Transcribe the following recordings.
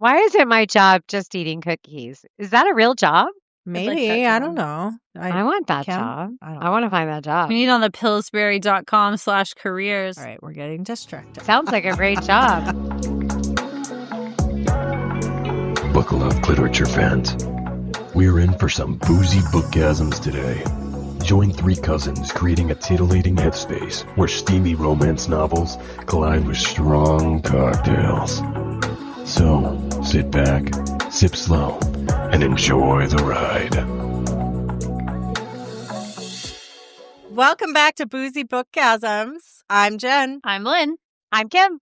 Why isn't my job just eating cookies? Is that a real job? Maybe. I don't know. I want that job. I want to find that job. We need on the Pillsbury.com/careers. All right, we're getting distracted. Sounds like a great job. Buckle up, literature fans. We're in for some boozy bookgasms today. Join three cousins creating a titillating headspace where steamy romance novels collide with strong cocktails. So, sit back, sip slow, and enjoy the ride. Welcome back to Boozy Bookgasms. I'm Jen. I'm Lynn. I'm Kim.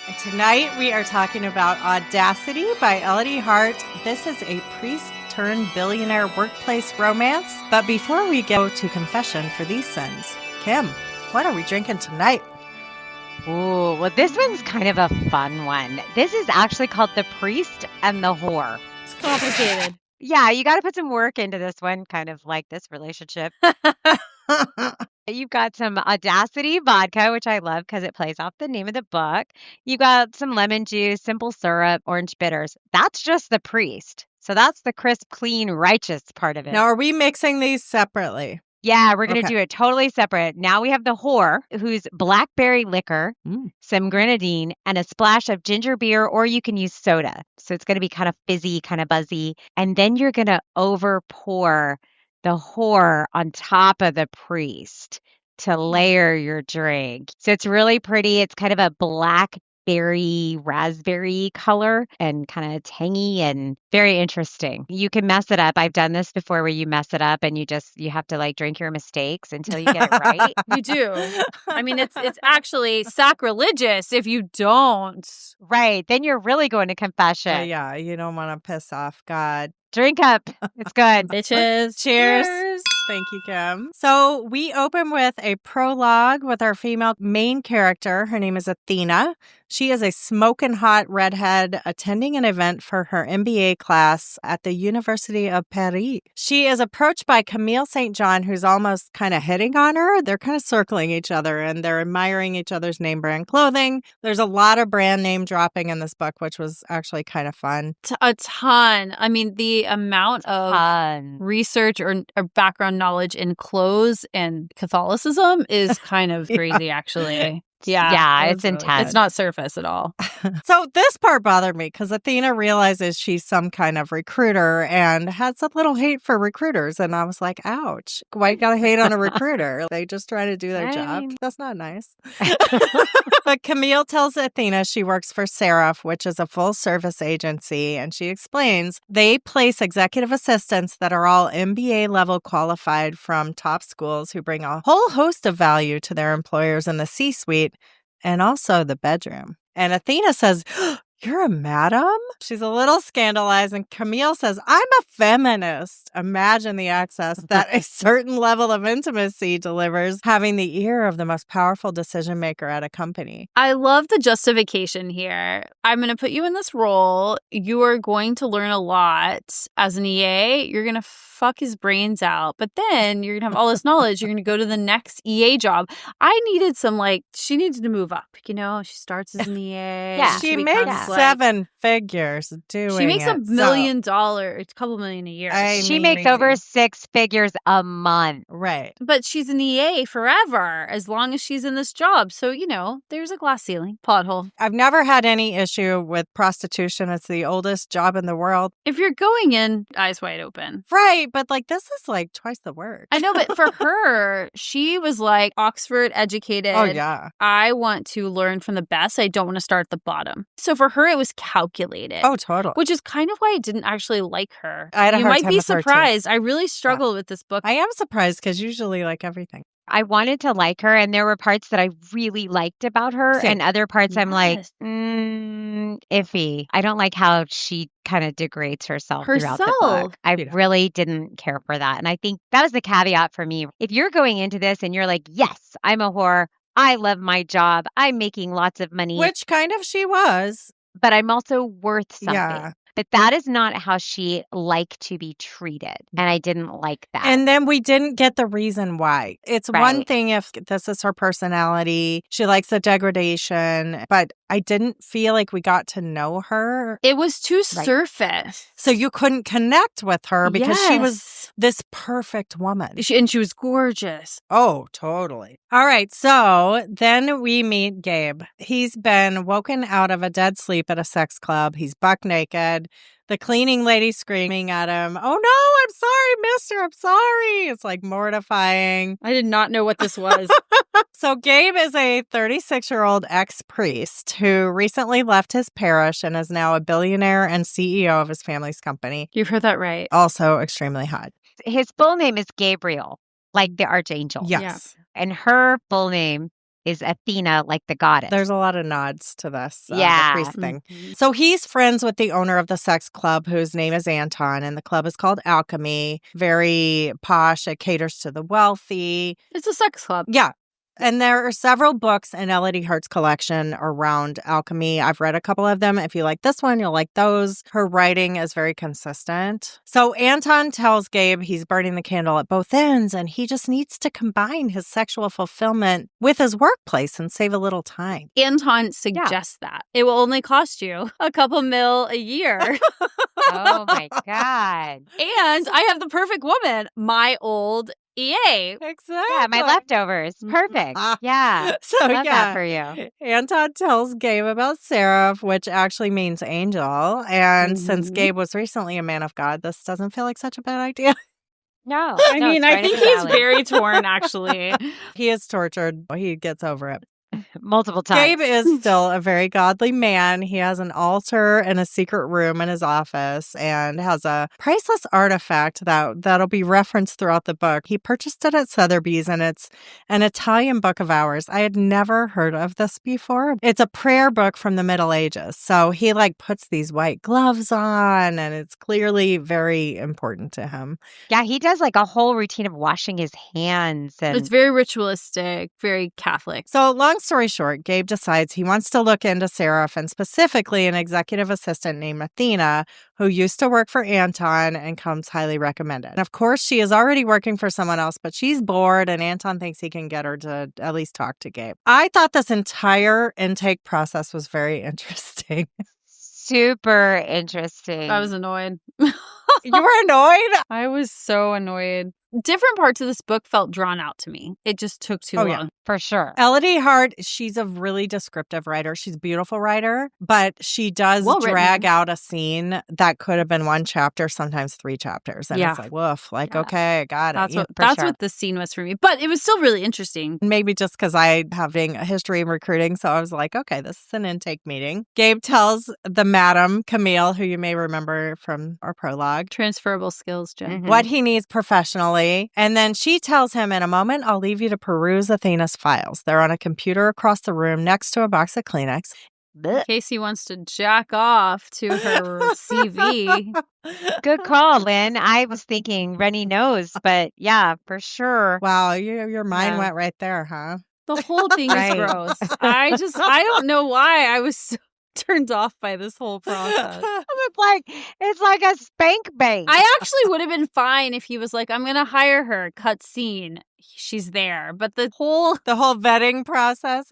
And tonight we are talking about Audacity by Elodie Hart. This is a priest-turned-billionaire workplace romance. But before we go to confession for these sins, Kim, what are we drinking tonight? Ooh, well, this one's kind of a fun one. This is actually called The Priest and the Whore. It's complicated. Yeah, you got to put some work into this one, kind of like this relationship. You've got some Audacity Vodka, which I love because it plays off the name of the book. You've got some lemon juice, simple syrup, orange bitters. That's just the priest. So that's the crisp, clean, righteous part of it. Now, are we mixing these separately? Yeah, we're going to do it totally separate. Now we have the whore, who's blackberry liquor, some grenadine, and a splash of ginger beer, or you can use soda. So it's going to be kind of fizzy, kind of buzzy. And then you're going to over pour the whore on top of the priest to layer your drink. So it's really pretty. It's kind of a blackberry, raspberry color and kind of tangy and very interesting. You can mess it up. I've done this before where you mess it up and you have to like drink your mistakes until you get it right. You do. I mean, it's actually sacrilegious if you don't. Right. Then you're really going to confession. Yeah, you don't want to piss off God. Drink up. It's good. Bitches. Cheers. Thank you, Kim. So we open with a prologue with our female main character. Her name is Athena. She is a smoking hot redhead attending an event for her MBA class at the University of Paris. She is approached by Camille St. John, who's almost kind of hitting on her. They're kind of circling each other and they're admiring each other's name brand clothing. There's a lot of brand name dropping in this book, which was actually kind of fun. A ton. I mean, the amount of research or background knowledge in clothes and Catholicism is kind of crazy, actually. Yeah, it's intense. It's not surface at all. So this part bothered me because Athena realizes she's some kind of recruiter and has a little hate for recruiters. And I was like, ouch, why you gotta hate on a recruiter? They just try to do their job. That's not nice. But Camille tells Athena she works for Seraph, which is a full-service agency. And she explains they place executive assistants that are all MBA level qualified from top schools who bring a whole host of value to their employers in the C-suite. And also the bedroom. And Athena says, "You're a madam?" She's a little scandalized. And Camille says, "I'm a feminist." Imagine the access that a certain level of intimacy delivers, having the ear of the most powerful decision maker at a company. I love the justification here. I'm going to put you in this role. You are going to learn a lot. As an EA, you're going to fuck his brains out. But then you're going to have all this knowledge. You're going to go to the next EA job. I needed she needed to move up. You know, she starts as an EA. Yeah. She makes 7 figures doing She makes $1 million. It's a couple million a year. She makes over 6 figures a month. Right. But she's an EA forever, as long as she's in this job. So, you know, there's a glass ceiling, plot hole. I've never had any issue with prostitution. It's the oldest job in the world. If you're going in, eyes wide open. Right. But like, this is like twice the work. I know, but for her, she was like Oxford educated. Oh, yeah. I want to learn from the best. I don't want to start at the bottom. So for her, it was calculated. Oh, totally. Which is kind of why I didn't actually like her. I had a You hard might time be with her, too. surprised. I really struggled with this book. I am surprised because usually like everything. I wanted to like her, and there were parts that I really liked about her, Same. and other parts I'm like, iffy. I don't like how she kind of degrades herself throughout the book. I really didn't care for that. And I think that was the caveat for me. If you're going into this and you're like, yes, I'm a whore. I love my job. I'm making lots of money. Which kind of she was. But I'm also worth something. Yeah. But that is not how she liked to be treated. And I didn't like that. And then we didn't get the reason why. It's one thing if this is her personality, she likes the degradation, but I didn't feel like we got to know her. It was too surface. So you couldn't connect with her because she was Yes. this perfect woman. And she was gorgeous. Oh, totally. All right. So then we meet Gabe. He's been woken out of a dead sleep at a sex club. He's buck naked. The cleaning lady screaming at him, "Oh, no, I'm sorry, mister. I'm sorry." It's like mortifying. I did not know what this was. So Gabe is a 36-year-old ex-priest who recently left his parish and is now a billionaire and CEO of his family's company. You've heard that right. Also extremely hot. His full name is Gabriel, like the archangel. Yes. And her full name is Athena, like the goddess. There's a lot of nods to this the Yeah. priest thing. So he's friends with the owner of the sex club, whose name is Anton, and the club is called Alchemy. Very posh. It caters to the wealthy. It's a sex club. Yeah. And there are several books in Elodie Hart's collection around alchemy. I've read a couple of them. If you like this one, you'll like those. Her writing is very consistent. So Anton tells Gabe he's burning the candle at both ends, and he just needs to combine his sexual fulfillment with his workplace and save a little time. Anton suggests that. It will only cost you a couple mil a year. Oh my God. And I have the perfect woman, my old EA. Exactly. Yeah, my leftovers. Perfect. Yeah. So Love that for you. Anton tells Gabe about Seraph, which actually means angel. And since Gabe was recently a man of God, this doesn't feel like such a bad idea. No. I mean, I think he's very torn, actually. He is tortured. He gets over it. Multiple times. Gabe is still a very godly man. He has an altar and a secret room in his office and has a priceless artifact that'll be referenced throughout the book. He purchased it at Sotheby's, and it's an Italian book of hours. I had never heard of this before. It's a prayer book from the Middle Ages. So he puts these white gloves on, and it's clearly very important to him. Yeah, he does a whole routine of washing his hands. And It's very ritualistic, very Catholic. So long story short, Gabe decides he wants to look into Seraph and specifically an executive assistant named Athena, who used to work for Anton and comes highly recommended. And of course, she is already working for someone else, but she's bored and Anton thinks he can get her to at least talk to Gabe. I thought this entire intake process was very interesting. super interesting. I was annoyed. You were annoyed? I was so annoyed. Different parts of this book felt drawn out to me. It just took too long. Yeah. For sure. Elodie Hart, she's a really descriptive writer. She's a beautiful writer, but she does Well-written. drag out a scene that could have been one chapter, sometimes 3 chapters. And Yeah. it's woof, Yeah. okay, I got That's it. what for that's sure. what the scene was for me. But it was still really interesting. Maybe just because I having a history in recruiting. So I was like, okay, this is an intake meeting. Gabe tells the madam, Camille, who you may remember from our prologue, Transferable skills, Jen. Mhm. what he needs professionally. And then she tells him, in a moment, I'll leave you to peruse Athena's files. They're on a computer across the room next to a box of Kleenex. In case he wants to jack off to her CV. Good call, Lynn. I was thinking runny nose, but yeah, for sure. Wow, your mind Yeah. went right there, huh? The whole thing is Right. gross. I don't know why I was so turned off by this whole process. It's like a spank bank. I actually would have been fine if he was like, I'm going to hire her, cut scene. She's there. But the whole The whole vetting process.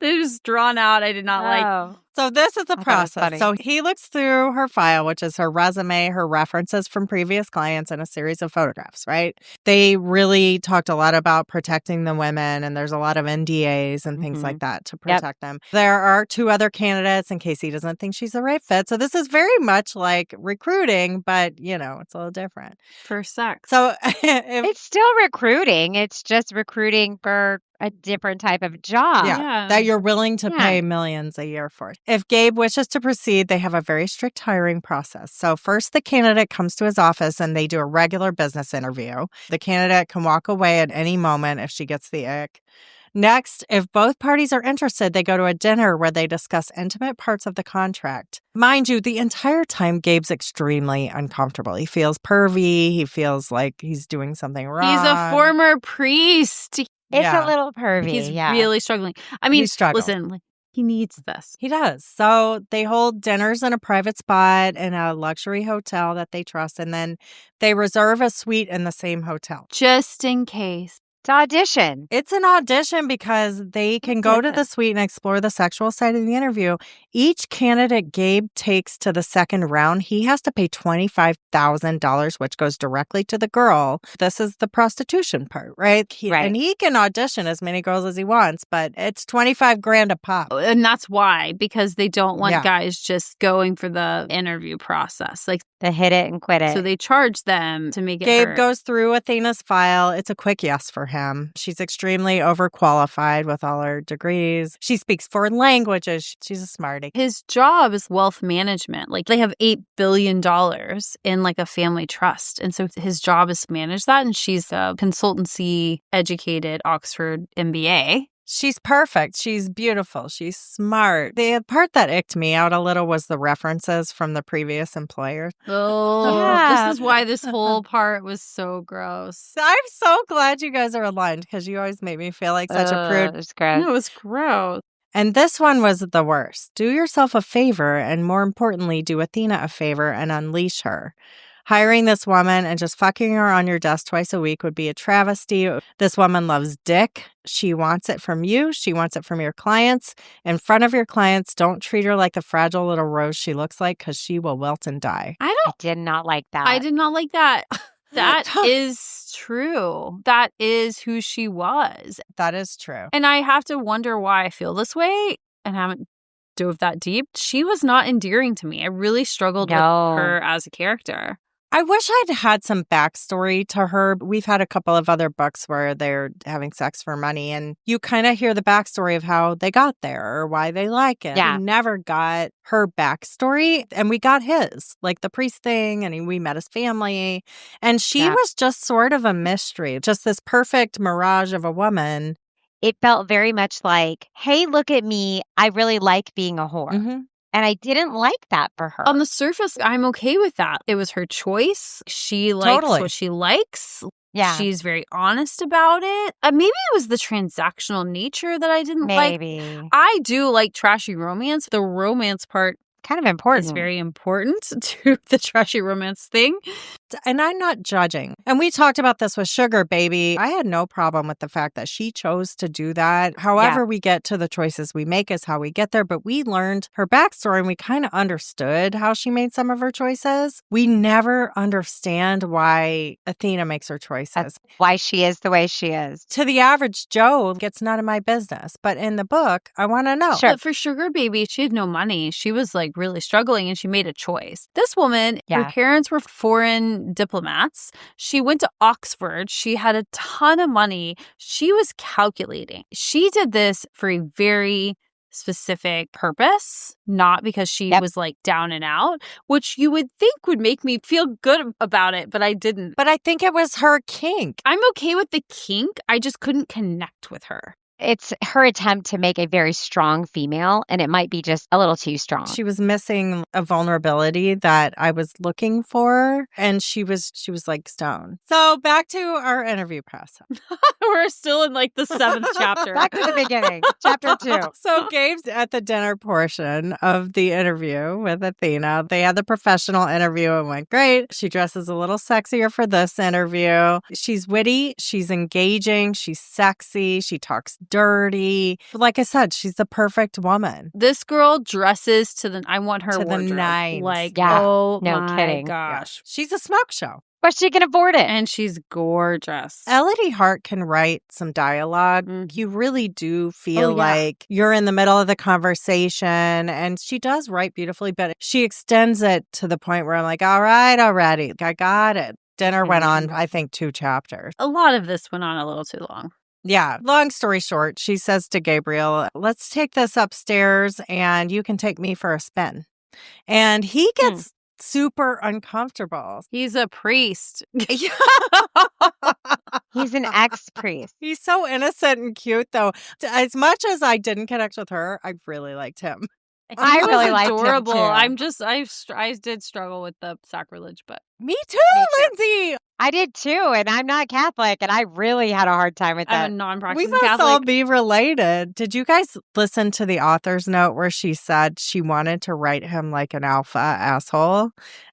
it was drawn out. I did not like. Oh. So this is the I thought it was process. funny. So he looks through her file, which is her resume, her references from previous clients, and a series of photographs, right? They really talked a lot about protecting the women, and there's a lot of NDAs and things Mhm. like that to Yep. protect them. There are 2 other candidates in case he doesn't think she's the right fit. So this is very much like recruiting, but, it's a little different. For sex. So It's still recruiting. It's just recruiting for a different type of job. Yeah. that you're willing to Yeah. pay millions a year for. If Gabe wishes to proceed, they have a very strict hiring process. So first, the candidate comes to his office and they do a regular business interview. The candidate can walk away at any moment if she gets the ick. Next, if both parties are interested, they go to a dinner where they discuss intimate parts of the contract. Mind you, the entire time, Gabe's extremely uncomfortable. He feels pervy. He feels like he's doing something wrong. He's a former priest. It's Yeah. a little pervy. He's yeah. really struggling. I mean, He struggles. listen, he needs this. He does. So they hold dinners in a private spot in a luxury hotel that they trust, and then they reserve a suite in the same hotel. Just in case. It's audition. It's an audition because they can go to the suite and explore the sexual side of the interview. Each candidate Gabe takes to the second round, he has to pay $25,000, which goes directly to the girl. This is the prostitution part, right? And he can audition as many girls as he wants, but it's $25,000 a pop. And that's why, because they don't want guys just going for the interview process. Like, the hit it and quit it. So they charge them to make it Gabe hurt. goes through Athena's file. It's a quick yes for him. She's extremely overqualified with all her degrees. She speaks 4 languages. She's a smarty. His job is wealth management. Like, they have $8 billion in like a family trust. And so his job is to manage that. And she's a consultancy educated Oxford MBA. She's perfect. She's beautiful. She's smart. The part that icked me out a little was the references from the previous employer. Oh, This is why this whole part was so gross. I'm so glad you guys are aligned because you always make me feel like such a prude. It was gross. It was gross. And this one was the worst. Do yourself a favor, and more importantly, do Athena a favor and unleash her. Hiring this woman and just fucking her on your desk twice a week would be a travesty. This woman loves dick. She wants it from you. She wants it from your clients. In front of your clients, don't treat her like the fragile little rose she looks like because she will wilt and die. I did not like that. I did not like that. That is true. That is who she was. That is true. And I have to wonder why I feel this way and haven't dove that deep. She was not endearing to me. I really struggled with her as a character. I wish I'd had some backstory to her. We've had a couple of other books where they're having sex for money, and you kind of hear the backstory of how they got there or why they like it. Yeah. We never got her backstory, and we got his, like the priest thing, and we met his family. And she was just sort of a mystery, just this perfect mirage of a woman. It felt very much like, hey, look at me. I really like being a whore. Mm-hmm. And I didn't like that for her. On the surface, I'm okay with that. It was her choice. She likes what she likes. Yeah. She's very honest about it. Maybe it was the transactional nature that I didn't like. Maybe. I do like trashy romance. The romance part kind of important. Is very important to the trashy romance thing. And I'm not judging. And we talked about this with Sugar Baby. I had no problem with the fact that she chose to do that. However we get to the choices we make is how we get there. But we learned her backstory and we kind of understood how she made some of her choices. We never understand why Athena makes her choices. That's why she is the way she is. To the average Joe, it's none of my business. But in the book, I want to know. Sure. But for Sugar Baby, she had no money. She was like really struggling and she made a choice. This woman, her parents were foreign diplomats. She went to Oxford. She had a ton of money. She was calculating. She did this for a very specific purpose, not because she was like down and out, which you would think would make me feel good about it, but I didn't. But I think it was her kink. I'm okay with the kink. I just couldn't connect with her. It's her attempt to make a very strong female, and it might be just a little too strong. She was missing a vulnerability that I was looking for, and she was like stone. So back to our interview process. We're still in like the 7th chapter. Back to the beginning, chapter 2. So Gabe's at the dinner portion of the interview with Athena. They had the professional interview and went great. She dresses a little sexier for this interview. She's witty, she's engaging, she's sexy, she talks dirty. Like I said, she's the perfect woman. This girl dresses to the, I want her to wardrobe. The nines. Like, oh no my kidding. gosh. She's a smoke show. But she can afford it. And she's gorgeous. Elodie Hart can write some dialogue. You really do feel like you're in the middle of the conversation. And she does write beautifully, but she extends it to the point where I'm like, all right, already. I got it. Dinner went on, I think, 2 chapters. A lot of this went on a little too long. Yeah. Long story short, she says to Gabriel, let's take this upstairs and you can take me for a spin. And he gets super uncomfortable. He's a priest. He's an ex-priest. He's so innocent and cute, though. As much as I didn't connect with her, I really liked him. I really liked adorable. him too. I did struggle with the sacrilege, but me too, Lindsay. I did too, and I'm not Catholic, and I really had a hard time with that. I'm a We non-practicing must Catholic. all be related. Did you guys listen to the author's note where she said she wanted to write him like an alpha asshole?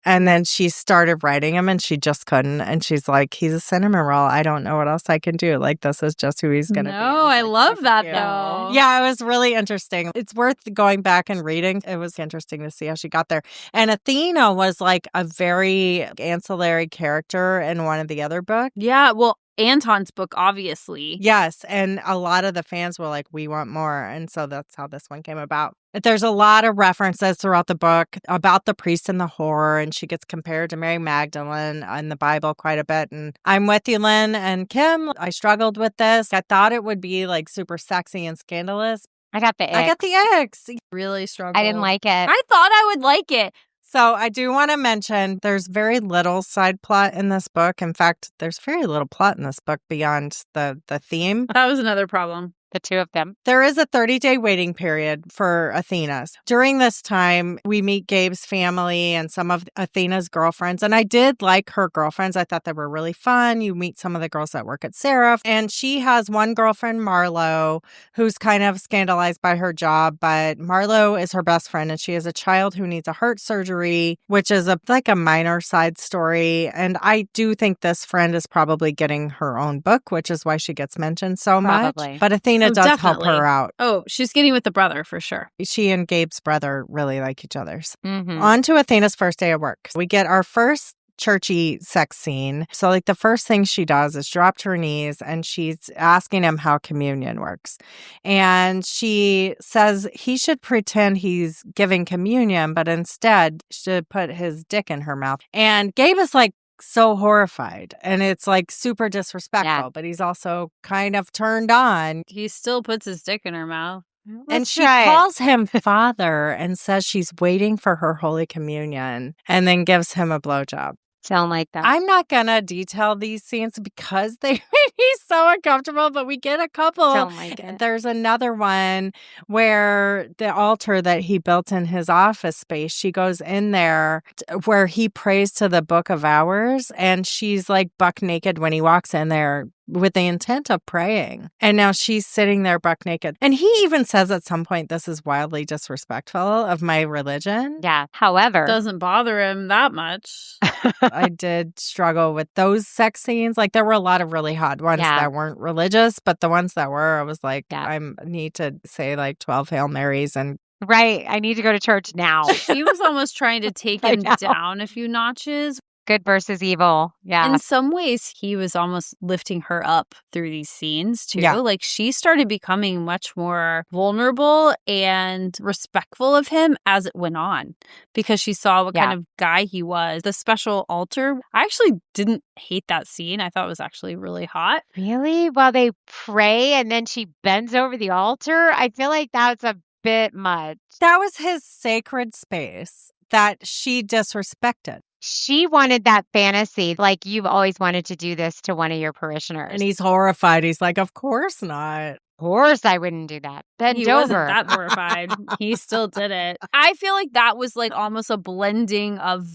And then she started writing him and she just couldn't. And she's like, he's a cinnamon roll. I don't know what else I can do. Like, this is just who he's going to be. No, I It's like, love super that cute. though. Yeah, it was really interesting. It's worth going back and reading. It was interesting to see how she got there. And Athena was like a very ancillary character in one of the other books. Yeah, well, Anton's book, obviously. Yes, and a lot of the fans were like, we want more. And so that's how this one came about. There's a lot of references throughout the book about the priest and the whore, and she gets compared to Mary Magdalene in the Bible quite a bit. And I'm with you, Lynn and Kim. I struggled with this. I thought it would be like super sexy and scandalous. I got the ick. I got the X. Really struggled. I didn't like it. I thought I would like it. So I do want to mention there's very little side plot in this book. In fact, there's very little plot in this book beyond the theme. That was another problem. The two of them. There is a 30-day waiting period for Athena's. During this time, we meet Gabe's family and some of Athena's girlfriends. And I did like her girlfriends. I thought they were really fun. You meet some of the girls that work at Seraph. And she has one girlfriend, Marlo, who's kind of scandalized by her job. But Marlo is her best friend, and she has a child who needs a heart surgery, which is like a minor side story. And I do think this friend is probably getting her own book, which is why she gets mentioned so Probably. much. But Athena Oh, does definitely. help her out. Oh, she's getting with the brother for sure. She and Gabe's brother really like each other. Mm-hmm. On to Athena's first day at work. We get our first churchy sex scene. So like the first thing she does is drop to her knees and she's asking him how communion works. And she says he should pretend he's giving communion, but instead should put his dick in her mouth. And Gabe is like, so horrified, and it's like super disrespectful, but he's also kind of turned on. He still puts his dick in her mouth. And she calls him father and says she's waiting for her Holy Communion and then gives him a blowjob. Sound like that. I'm not going to detail these scenes because they made me so uncomfortable, but we get a couple. Don't like it. There's another one where the altar that he built in his office space, she goes in there where he prays to the Book of Hours, and she's like buck naked when he walks in there with the intent of praying. And now she's sitting there buck naked. And he even says at some point, this is wildly disrespectful of my religion. Yeah. However, Doesn't bother him that much. I did struggle with those sex scenes. Like there were a lot of really hot ones that weren't religious, but the ones that were, I was like, I need to say like 12 Hail Marys and right. I need to go to church now. She was almost trying to take him down a few notches. Good versus evil. Yeah. In some ways, he was almost lifting her up through these scenes, too. Yeah. Like, she started becoming much more vulnerable and respectful of him as it went on because she saw what kind of guy he was. The special altar, I actually didn't hate that scene. I thought it was actually really hot. Really? While they pray and then she bends over the altar? I feel like that's a bit much. that was his sacred space that she disrespected. She wanted that fantasy, like you've always wanted to do this to one of your parishioners. And he's horrified. He's like, of course not. Of course I wouldn't do that. Bend He over. wasn't that horrified. He still did it. I feel like that was like almost a blending of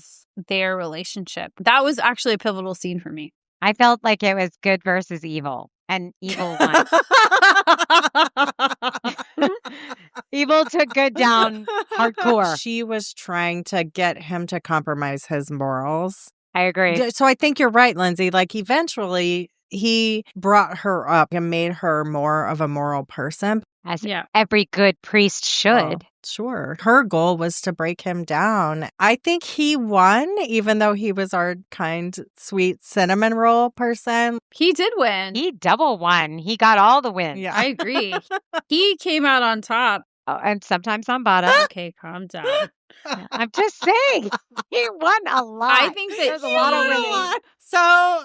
their relationship. That was actually a pivotal scene for me. I felt like it was good versus evil, and evil won. Evil took good down hardcore. She was trying to get him to compromise his morals. I agree. So I think you're right, Lindsay. Like eventually he brought her up and made her more of a moral person. As every good priest should. Oh, sure. Her goal was to break him down. I think he won, even though he was our kind, sweet cinnamon roll person. He did win. He double won. He got all the wins. Yeah. I agree. He came out on top. Oh, and sometimes on bottom. Okay, calm down. I'm just saying. He won a lot. I think that there's a lot of winning. So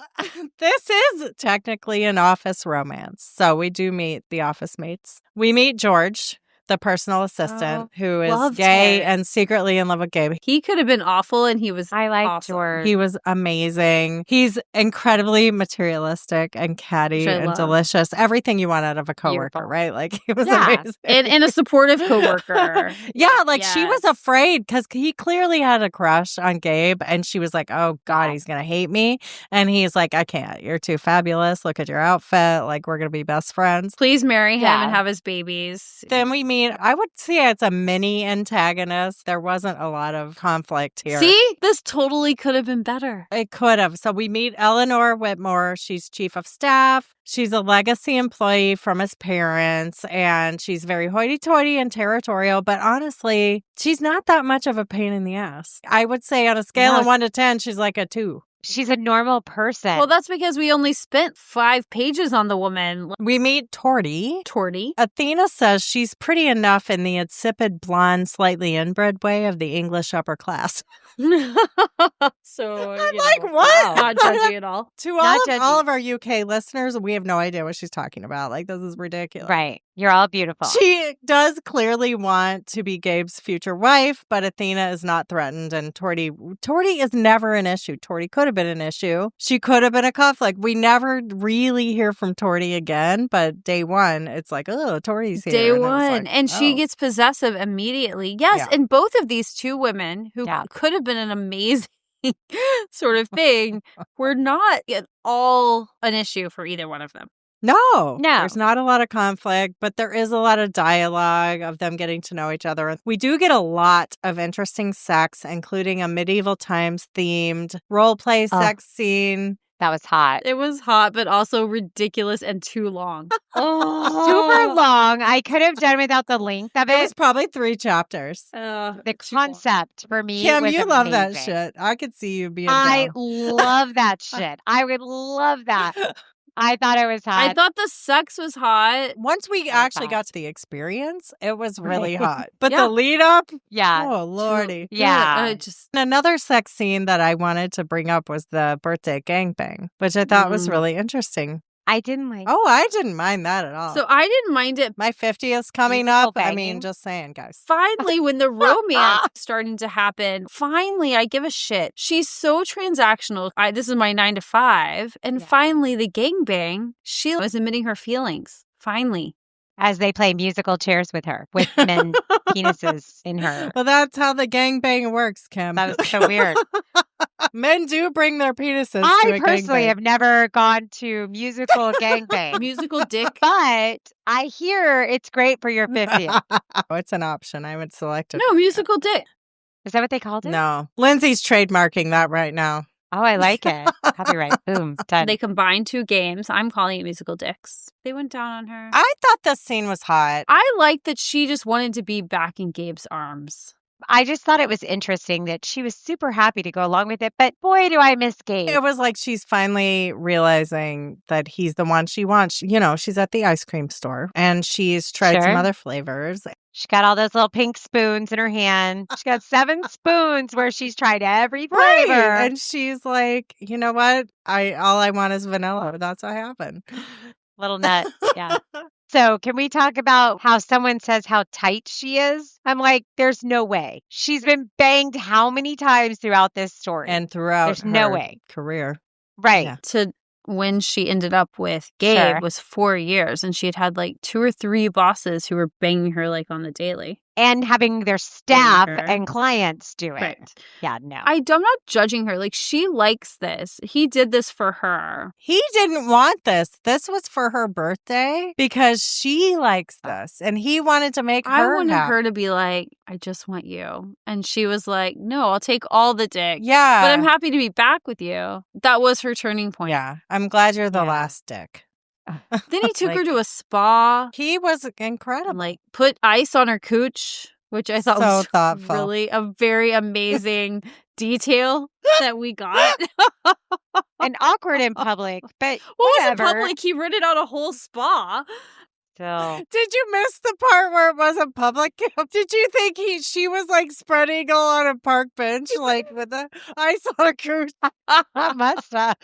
this is technically an office romance. So we do meet the office mates. We meet George, the personal assistant, who is loved gay him. and secretly in love with Gabe. He could have been awful, and he was I like awesome. George. He was amazing. He's incredibly materialistic and catty Which I and love. delicious. Everything you want out of a coworker, Beautiful. right? Like, he was Yeah. amazing. And a supportive coworker. Yeah, like she was Yes. afraid because he clearly had a crush on Gabe, and she was like, oh God, he's going to hate me. And he's like, I can't. You're too fabulous. Look at your outfit. Like, we're going to be best friends. Please marry him Yeah. and have his babies. Then we meet, I would say it's a mini antagonist. There wasn't a lot of conflict here. See? This totally could have been better. It could have. So we meet Eleanor Whitmore. She's chief of staff. She's a legacy employee from his parents, and she's very hoity-toity and territorial. But honestly, she's not that much of a pain in the ass. I would say on a scale No. of 1 to 10, she's like a 2. She's a normal person. Well, that's because we only spent 5 pages on the woman. We meet Torty. Torty. Athena says she's pretty enough in the insipid, blonde, slightly inbred way of the English upper class. So, I'm like, what? Not judgy at all. To Not all judgy. of our UK listeners, we have no idea what she's talking about. Like, this is ridiculous. right. You're all beautiful. She does clearly want to be Gabe's future wife, but Athena is not threatened. And Torty is never an issue. Torty could have been an issue. She could have been a conflict. We never really hear from Torty again, but day one, it's like, oh, Torty's here. Day And it was one. like, And she oh. gets possessive immediately. Yes. Yeah. And both of these two women who Yeah. could have been an amazing sort of thing were not at all an issue for either one of them. No, No. there's not a lot of conflict, but there is a lot of dialogue of them getting to know each other. We do get a lot of interesting sex, including a medieval times themed role play sex scene. That was hot. It was hot, but also ridiculous and too long. Super long. I could have done without the length of It it. was probably 3 chapters. The concept for me Kim, was you love that amazing. shit. I could see you being I down. love that shit. I would love that. I thought it was hot. I thought the sex was hot. Once we actually got to the experience, it was really Right. hot. But Yeah. the lead up, yeah. oh lordy. Yeah. Just Another sex scene that I wanted to bring up was the birthday gangbang, which I thought was really interesting. I didn't like Oh, I didn't mind that at all. so I didn't mind it. My 50th coming Beautiful up. I banging. mean, just saying, guys. Finally, when the romance starting to happen, finally, I give a shit. She's so transactional. This is my 9 to 5. And Yeah. finally, the gangbang, she was admitting her feelings. Finally. as they play musical chairs with her, with men penises in her. Well, that's how the gangbang works, Kim. That was so weird. Men do bring their penises to I a personally gangbang. have never gone to musical gangbang, Musical dick. but I hear it's great for your 50th. It's an option. I would select it. No, musical dick. Is that what they called it? No. Lindsay's trademarking that right now. Oh, I like it. Copyright. Boom. Done. They combined 2 games. I'm calling it musical dicks. They went down on her. I thought this scene was hot. I like that she just wanted to be back in Gabe's arms. I just thought it was interesting that she was super happy to go along with it, but boy, do I miss Gabe. It was like she's finally realizing that he's the one she wants. You know, she's at the ice cream store and she's tried some Sure. other flavors. She got all those little pink spoons in her hand. She got 7 spoons where she's tried every flavor. Right. And she's like, you know what? All I want is vanilla. That's what happened. Little nut. Yeah. So can we talk about how someone says how tight she is? I'm like, there's no way. She's been banged how many times throughout this story? And throughout There's no her way. career. Right. Yeah. To when she ended up with Gabe Sure. was 4 years, and she had like 2 or 3 bosses who were banging her like on the daily. And having their staff her. and clients do it. Right. Yeah, no. I'm not judging her. Like, she likes this. He did this for her. He didn't want this. This was for her birthday because she likes this. And he wanted to make I her wanted happy. her to be like, I just want you. And she was like, no, I'll take all the dick. Yeah. But I'm happy to be back with you. That was her turning point. Yeah. I'm glad you're the Yeah. last dick. Then he took her Like, to a spa He was and incredible. like put ice on her cooch, which I thought So was thoughtful. really a very amazing detail that we got. And awkward in public, but What was in whatever. public? He rented out a whole spa. Still. Did you miss the part where it wasn't public? Did you think she was like spread eagle on a park bench, like with the ice on a cruise? I must have.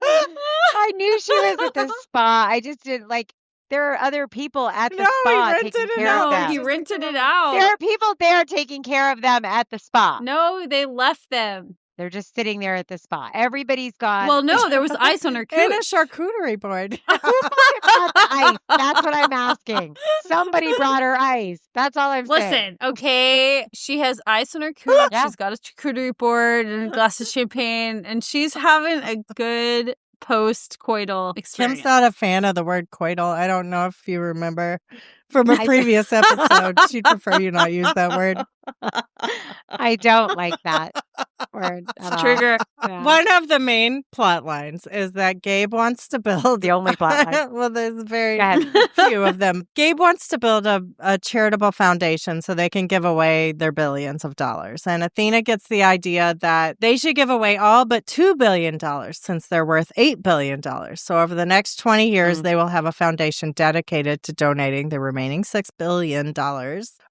I knew she was at the spa. I just didn't like. There are other people at the No, he spa rented taking it care out. of No, them. he rented it out. There are people there taking care of them at the spa. No, they left them. They're just sitting there at the spa. Everybody's gone. Well, no, there was ice on her And a cooch. charcuterie board. Who brought the ice? That's what I'm asking. Somebody brought her ice. That's all I'm saying. Listen, okay, she has ice on her cooch. Yeah. She's got a charcuterie board and a glass of champagne, and she's having a good post-coital experience. Kim's not a fan of the word coital. I don't know if you remember from a I- previous episode. She'd prefer you not use that word. I don't like that word at all. Trigger. Yeah. One of the main plot lines is that Gabe wants to build The only plot line. well, there's very Go ahead. few of them. Gabe wants to build a charitable foundation so they can give away their billions of dollars. And Athena gets the idea that they should give away all but $2 billion since they're worth $8 billion. So over the next 20 years, they will have a foundation dedicated to donating the remaining $6 billion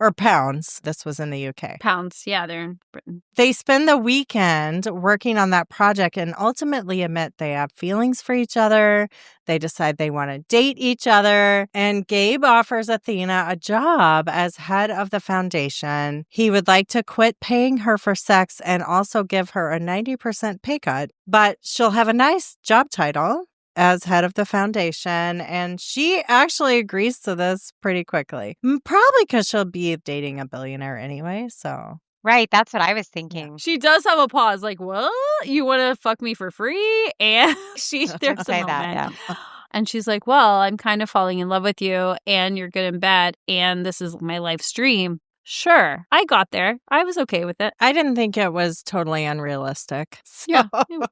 or pounds. This was in the UK. Pounds. Yeah, they're in Britain. They spend the weekend working on that project and ultimately admit they have feelings for each other. They decide they want to date each other. And Gabe offers Athena a job as head of the foundation. He would like to quit paying her for sex and also give her a 90% pay cut, but she'll have a nice job title as head of the foundation. And she actually agrees to this pretty quickly, probably because she'll be dating a billionaire anyway. So Right. That's what I was thinking. She does have a pause, like, what? You want to fuck me for free? And there's a Say moment. that, And she's like, well, I'm kind of falling in love with you, and you're good in bed, and this is my life's dream. Sure. I got there. I was okay with it. I didn't think it was totally unrealistic. So. Yeah.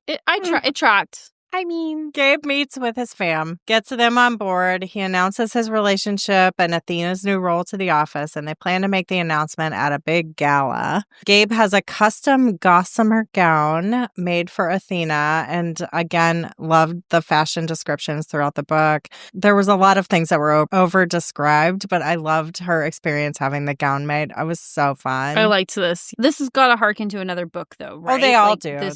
It tracked. I mean, Gabe meets with his fam, gets them on board. He announces his relationship and Athena's new role to the office, and they plan to make the announcement at a big gala. Gabe has a custom gossamer gown made for Athena, and again, loved the fashion descriptions throughout the book. There was a lot of things that were over-described, but I loved her experience having the gown made. It was so fun. I liked this. This has got to harken to another book, though, right? they all do.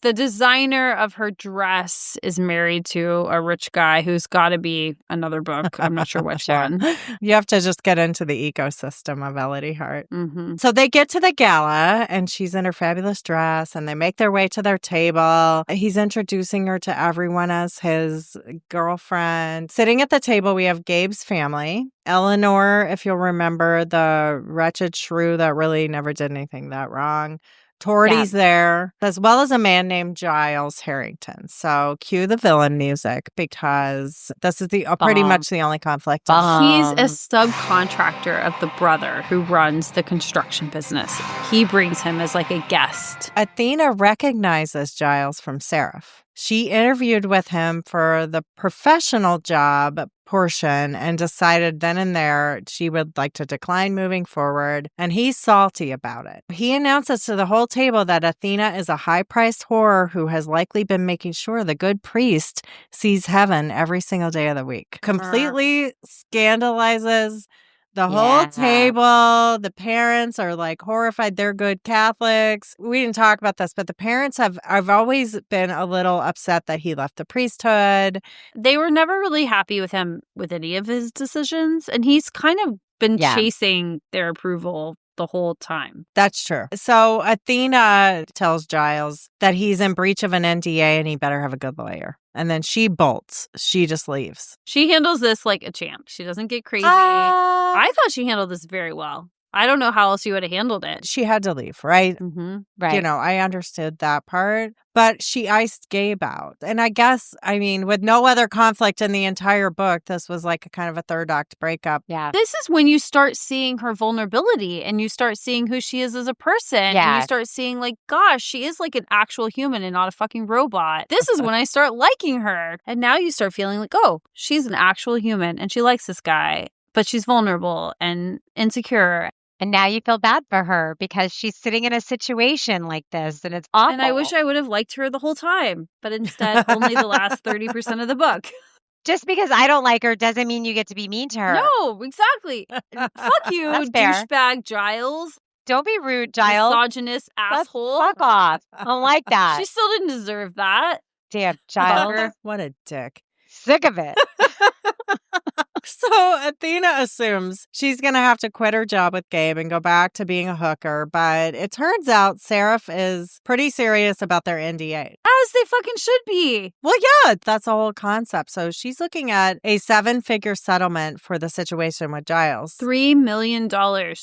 The designer of her dress is married to a rich guy who's got to be another book. I'm not sure which one. You have to just get into the ecosystem of Elodie Hart. Mm-hmm. So they get to the gala and she's in her fabulous dress and they make their way to their table. He's introducing her to everyone as his girlfriend. Sitting at the table, we have Gabe's family. Eleanor, if you'll remember, the wretched shrew that really never did anything that wrong. Torty's there, as well as a man named Giles Harrington. So cue the villain music because this is pretty much the only conflict. He's a subcontractor of the brother who runs the construction business. He brings him as like a guest. Athena recognizes Giles from Seraph. She interviewed with him for the professional job portion and decided then and there she would like to decline moving forward, and he's salty about it. He announces to the whole table that Athena is a high-priced whore who has likely been making sure the good priest sees heaven every single day of the week. Completely scandalizes the whole table. The parents are like horrified. They're good Catholics. We didn't talk about this, but the parents I've always been a little upset that he left the priesthood. They were never really happy with him with any of his decisions, and he's kind of been chasing their approval the whole time. That's true. So Athena tells Giles that he's in breach of an NDA and he better have a good lawyer. And then she bolts. She just leaves. She handles this like a champ. She doesn't get crazy. I thought she handled this very well. I don't know how else you would have handled it. She had to leave, right? Mm-hmm. right. You know, I understood that part. But she iced Gabe out. And I guess, I mean, with no other conflict in the entire book, this was like a kind of a third act breakup. Yeah. This is when you start seeing her vulnerability and you start seeing who she is as a person. Yeah. And you start seeing like, gosh, she is like an actual human and not a fucking robot. This is when I start liking her. And now you start feeling like, oh, she's an actual human and she likes this guy, but she's vulnerable and insecure. And now you feel bad for her because she's sitting in a situation like this and it's awful. And I wish I would have liked her the whole time, but instead only the last 30% of the book. Just because I don't like her doesn't mean you get to be mean to her. No, exactly. Fuck you, That's fair. douchebag Giles. Don't be rude, Giles. Misogynist asshole. Fuck off. I don't like that. She still didn't deserve that. Damn, Giles. What a dick. Sick of it. So Athena assumes she's going to have to quit her job with Gabe and go back to being a hooker. But it turns out Seraph is pretty serious about their NDA. As they fucking should be. Well, yeah, that's the whole concept. So she's looking at a 7-figure settlement for the situation with Giles. $3 million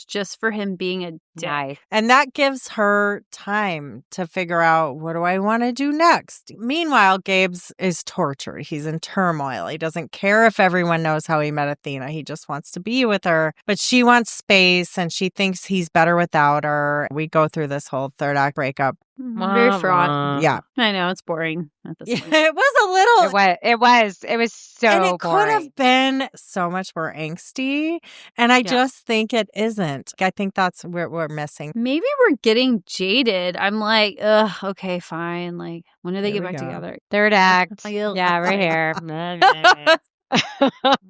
just for him being a dick. Nice. And that gives her time to figure out, what do I want to do next? Meanwhile, Gabe's is tortured. He's in turmoil. He doesn't care if everyone knows how he met Athena. He just wants to be with her. But she wants space and she thinks he's better without her. We go through this whole third act breakup. Very fraught. Yeah. I know, it's boring at this point. It was a little... It was so and it boring. could have been so much more angsty. And I just think it isn't. I think that's what we're missing. Maybe we're getting jaded. I'm like, ugh, okay, fine. Like, when do they Here get we back go. together? Third act. Ew. Yeah, right here.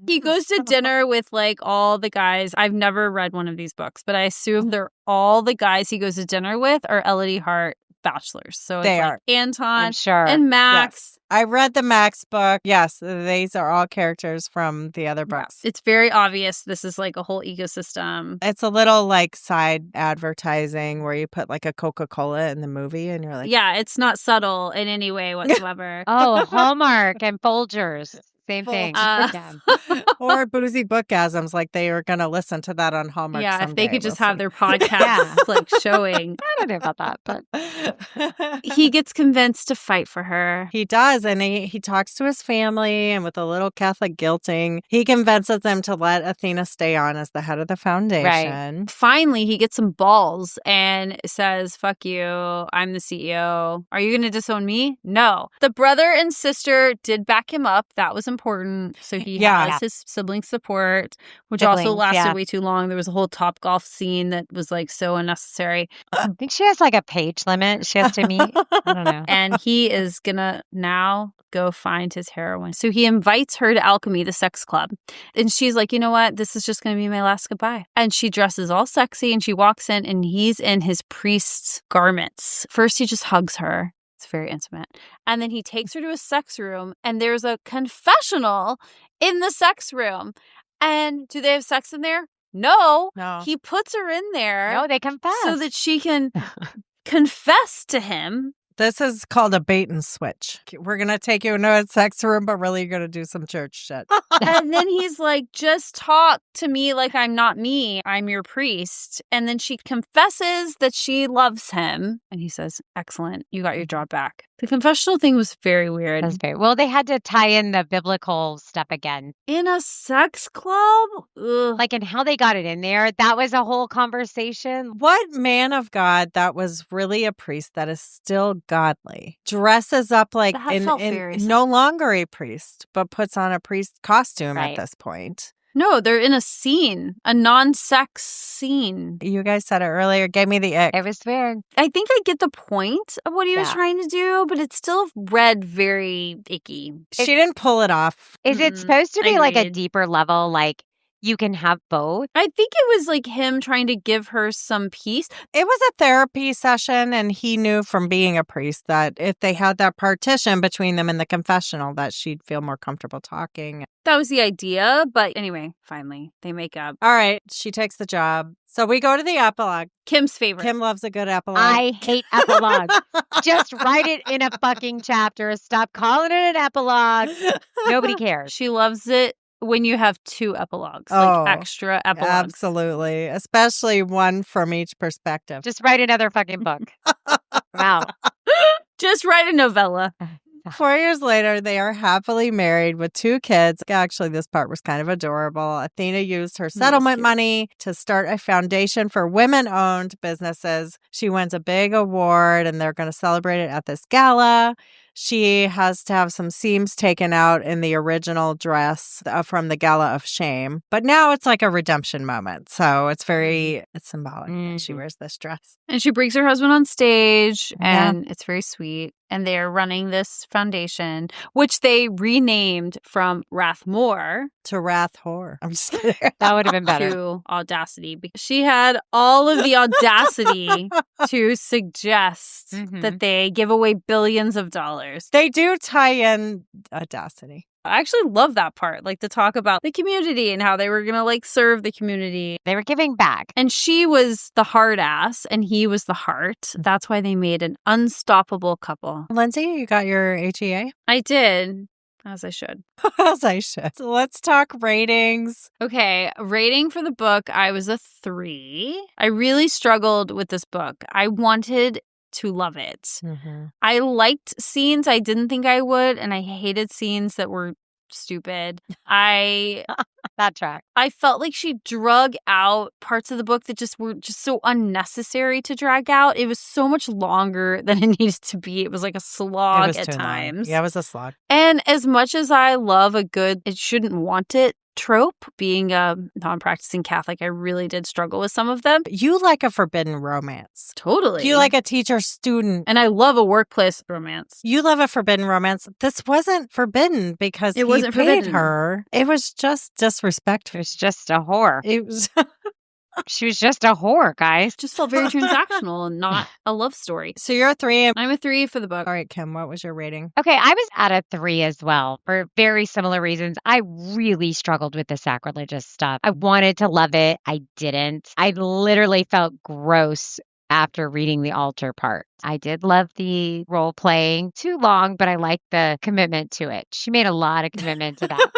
He goes to dinner with like all the guys. I've never read one of these books, but I assume they're all the guys he goes to dinner with are Elodie Hart bachelors. So They it's are. like Anton I'm sure. and Max. Yes. I read the Max book. Yes, these are all characters from the other books. It's very obvious this is like a whole ecosystem. It's a little like side advertising where you put like a Coca-Cola in the movie and you're like, Yeah, it's not subtle in any way whatsoever. Oh, Hallmark and Folgers. Same thing. Yeah. or boozy bookgasms, like they are going to listen to that on Hallmark Yeah, if they someday. could just We'll have see. their podcast Yeah. like showing. I don't know about that, but He gets convinced to fight for her. He does, and he talks to his family, and with a little Catholic guilting, he convinces them to let Athena stay on as the head of the foundation. Finally, he gets some balls and says, fuck you, I'm the CEO. Are you going to disown me? No. The brother and sister did back him up. That was important. So he has his sibling support, which also lasted way too long. There was a whole Top Golf scene that was like so unnecessary. I think she has like a page limit she has to meet. I don't know. And he is going to now go find his heroine. So he invites her to Alchemy, the sex club. And she's like, you know what? This is just going to be my last goodbye. And she dresses all sexy and she walks in and he's in his priest's garments. First, he just hugs her. It's very intimate. And then he takes her to a sex room and there's a confessional in the sex room. And do they have sex in there? No. He puts her in there. No, they confess. So that she can confess to him. This is called a bait and switch. We're going to take you into a sex room, but really you're going to do some church shit. And then he's like, just talk to me like I'm not me. I'm your priest. And then she confesses that she loves him. And he says, excellent. You got your job back. The confessional thing was very weird. That's very well. They had to tie in the biblical stuff again, In a sex club? Ugh. like in how they got it in there. That was a whole conversation. What man of God that was really a priest that is still godly dresses up like That felt very no longer a priest, but puts on a priest costume Right. at this point? No, they're in a scene, a non-sex scene. You guys said it earlier, gave me the ick. It was weird. I think I get the point of what he was Yeah. trying to do, but it still read very icky. She didn't pull it off. Is it Mm-mm. supposed to be like a Agreed. deeper level? Like you can have both? I think it was like him trying to give her some peace. It was a therapy session, and he knew from being a priest that if they had that partition between them in the confessional, that she'd feel more comfortable talking. That was the idea. But anyway, finally, they make up. All right, she takes the job. So we go to the epilogue. Kim's favorite. Kim loves a good epilogue. I hate epilogues. Just write it in a fucking chapter. Stop calling it an epilogue. Nobody cares. She loves it when you have two epilogues, Oh, like extra epilogues. Absolutely. Especially one from each perspective. Just write another fucking book. Wow. Just write a novella. 4 years later, they are happily married with 2 kids. Actually, this part was kind of adorable. Athena used her settlement cute. money to start a foundation for women-owned businesses. She wins a big award, and they're going to celebrate it at this gala. She has to have some seams taken out in the original dress from the Gala of Shame. But now it's like a redemption moment. So it's symbolic that she wears this dress. And she brings her husband on stage, Yeah. and it's very sweet. And they're running this foundation, which they renamed from Rathmore To Wrath Whore. I'm just kidding. That would have been better. to Audacity, because she had all of the audacity to suggest Mhm. that they give away billions of dollars. They do tie in Audacity. I actually love that part, like to talk about the community and how they were going to like serve the community. They were giving back. And she was the hard ass and he was the heart. That's why they made an unstoppable couple. Lindsay, you got your HEA? I did, as I should. As I should. So let's talk ratings. Okay, rating for the book, I was a 3. I really struggled with this book. I wanted to love it. Mm-hmm. I liked scenes I didn't think I would, and I hated scenes that were stupid. That track. I felt like she drug out parts of the book that just were just so unnecessary to drag out. It was so much longer than it needed to be. It was like a slog at times. Yeah, it was a slog. And as much as I love a good "it shouldn't want it" trope, being a non-practicing Catholic, I really did struggle with some of them. You like a forbidden romance. Totally. You like a teacher-student. And I love a workplace romance. You love a forbidden romance. This wasn't forbidden because It wasn't paid forbidden. her. It was just disrespectful. It was just a whore. It was... She was just a whore, guys. Just felt very transactional and not a love story. So you're a 3. I'm a 3 for the book. All right, Kim, what was your rating? Okay, I was at a 3 as well for very similar reasons. I really struggled with the sacrilegious stuff. I wanted to love it. I didn't. I literally felt gross after reading the altar part. I did love the role playing. Too long, but I liked the commitment to it. She made a lot of commitment to that.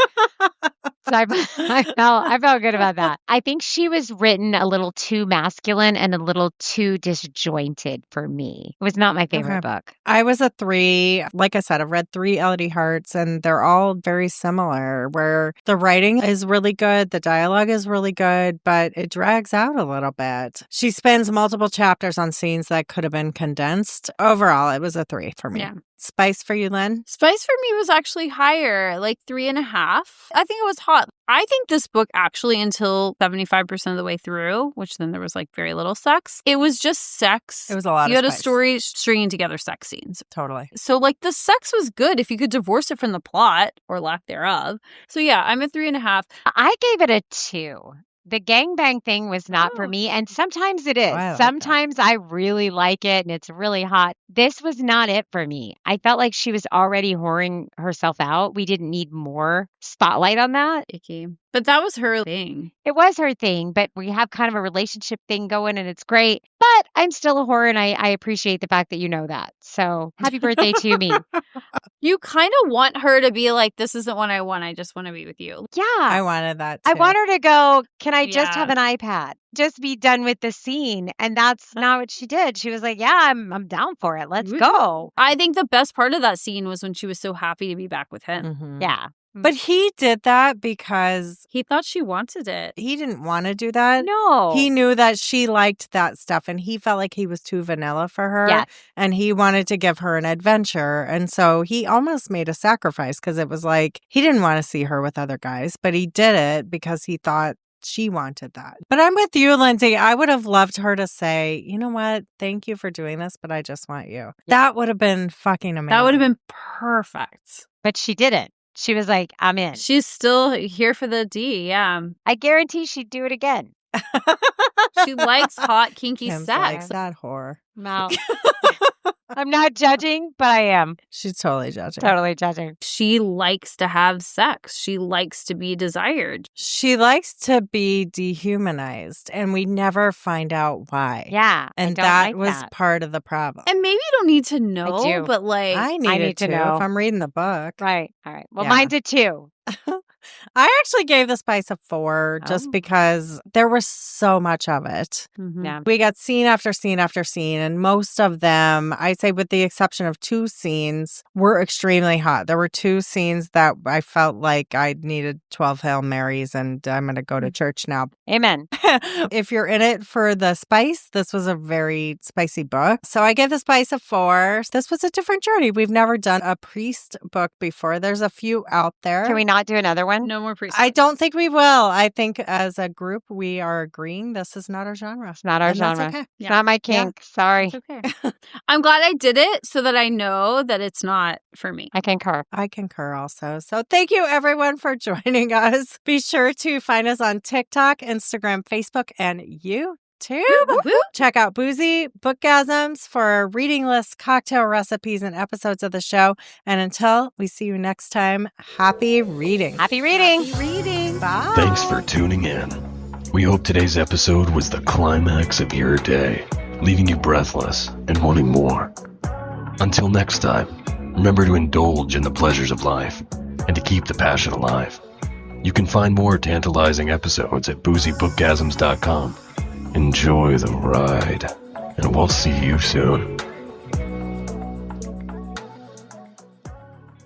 So I felt good about that. I think she was written a little too masculine and a little too disjointed for me. It was not my favorite book. I was a 3. Like I said, I've read 3 Elodie Harts, and they're all very similar, where the writing is really good, the dialogue is really good, but it drags out a little bit. She spends multiple chapters on scenes that could have been condensed. Overall, it was a 3 for me. Yeah. Spice for you, Lynn? Spice for me was actually higher, like 3.5. I think it was hot. I think this book actually, until 75% of the way through, which then there was like very little sex, it was just sex. It was a lot You of had a spice. story stringing together sex scenes. Totally. So like the sex was good if you could divorce it from the plot or lack thereof. So yeah, I'm a 3.5. I gave it a 2. The gangbang thing was not for me, and sometimes it is. I like Sometimes I really like it and it's really hot. This was not it for me. I felt like she was already whoring herself out. We didn't need more spotlight on that. Icky. But that was her thing. It was her thing, but we have kind of a relationship thing going and it's great. But I'm still a whore and I appreciate the fact that you know that. So happy birthday to me. You kind of want her to be like, this isn't what I want. I just want to be with you. Yeah. I wanted that too. I want her to go, can I just Yeah. have an iPad? Just be done with the scene. And that's not what she did. She was like, yeah, I'm down for it. Let's go. I think the best part of that scene was when she was so happy to be back with him. Mhm. Yeah. But he did that because He thought she wanted it. he didn't want to do that. No. He knew that she liked that stuff and he felt like he was too vanilla for her. Yes. And he wanted to give her an adventure. And so he almost made a sacrifice because it was like he didn't want to see her with other guys, but he did it because he thought she wanted that. But I'm with you, Lindsay. I would have loved her to say, you know what? Thank you for doing this, but I just want you. That would have been fucking amazing. That would have been perfect. But she didn't. She was like, I'm in. She's still here for the D, yeah. I guarantee she'd do it again. She likes hot, kinky Kim's sex. like that whore. No. I'm not judging, but I am She's totally judging. totally judging. She likes to have sex. She likes to be desired. She likes to be dehumanized, and we never find out why. Yeah. I And don't that like was that. part of the problem. And maybe you don't need to know, do. but like, I needed need to to know. if I'm reading the book. Right. All right. Well, Yeah. mine's a 2. I actually gave the spice a 4 just Oh. because there was so much of it. mhm. Yeah. We got scene after scene after scene, and most of them, I'd say with the exception of 2 scenes, were extremely hot. There were 2 scenes that I felt like I needed 12 Hail Marys and I'm going to go to church now. Amen. If you're in it for the spice, this was a very spicy book. So I gave the spice a 4. This was a different journey. We've never done a priest book before. There's a few out there. Can we not do another one? No more priest. I don't think we will. I think as a group, we are agreeing this is not our genre. It's not our And that's genre. okay. It's Yeah. not my kink. Sorry. It's okay. I'm glad I did it so that I know that it's not for me. I concur. I concur also. So thank you everyone for joining us. Be sure to find us on TikTok, Instagram, Facebook, and YouTube. tube. Check out Boozy Bookgasms for reading lists, cocktail recipes, and episodes of the show. And until we see you next time, happy reading. Happy reading. Happy reading. Bye. Thanks for tuning in. We hope today's episode was the climax of your day, leaving you breathless and wanting more. Until next time, remember to indulge in the pleasures of life and to keep the passion alive. You can find more tantalizing episodes at boozybookgasms.com. Enjoy the ride, and we'll see you soon.